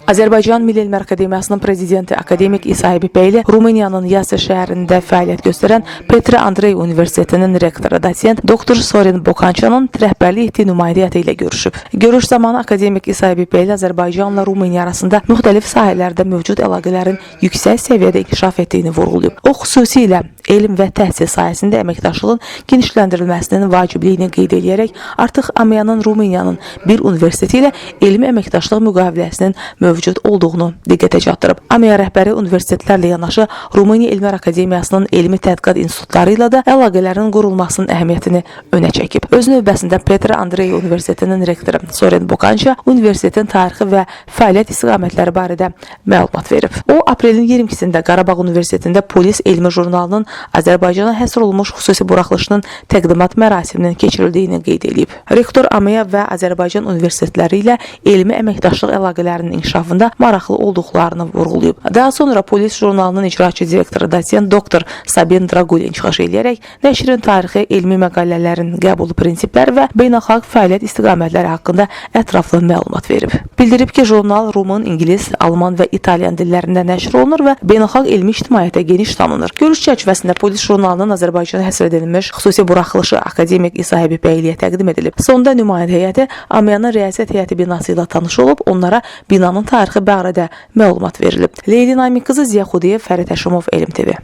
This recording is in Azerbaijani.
Azərbaycan Milli Elmlər Akademiyasının prezidenti akademik İsa Həbibbəyli Rumıniyanın Yasa şəhərində fəaliyyət göstərən Petre Andrei Universitetinin rektoru dosent Dr. Sorin Bokançanın rəhbərlik etdiyi nümayəndə heyəti ilə görüşüb. Görüş zamanı akademik İsa Həbibbəyli Azərbaycanla Rumıniya arasında müxtəlif sahələrdə mövcud əlaqələrin yüksək səviyyədə inkişaf etdiyini vurğulayıb. O xüsusilə elm və təhsil sahəsində əməkdaşlığın genişləndirilməsinin vacibliyini qeyd edərək artıq AMEA-nın Rumıniyanın bir universiteti ilə elmi əməkdaşlıq müqaviləsinin mövcud olduğunu diqqətə çatdırıb. AMEA rəhbəri universitetlərlə yanaşı Rumıniya Elmlər Akademiyasının elmi tədqiqat institutları ilə də əlaqələrin qurulmasının əhəmiyyətini önə çəkib. Öz növbəsində Petre Andrei Universitetinin rektoru Sorin Bokança universitetin tarixi və fəaliyyət istiqamətləri barədə məlumat verib. O, aprelin 22-sində Qarabağ Universitetində Polis Elmi jurnalının Azərbaycana həsr olunmuş xüsusi buraxılışının təqdimat mərasiminin keçirildiyini qeyd edib. Rektor AMEA və Azərbaycan universitetləri ilə elmi əməkdaşlıq əlaqələrinin inkişafında maraqlı olduqlarını vurğulayıb. Daha sonra Polis jurnalının icraçı direktoru dosent Dr. Sabin Dragulin çıxış edərək nəşrin tarixi, elmi məqalələrin qəbulu prinsipləri və beynəlxalq fəaliyyət istiqamətləri haqqında ətraflı məlumat verib. Bildirib ki, jurnal Rumun, İngilis, Alman və İtalyan dillərində nəşr olunur və beynəlxalq elmi ictimaiyyətə geniş tanınır. Görüş çərçivəsində Polis jurnalının Azərbaycana həsr edilmiş xüsusi buraxılışı akademik İsa Həbibbəyliyə təqdim edilib. Sonda nümayəndə heyəti AMEA-nın riyaset heyəti binası ilə tanış olub, onlara binanın tarixi barədə məlumat verilib. Leyli Namiq qızı Ziya Xudiyev, Fərid Həşimov, Elm TV.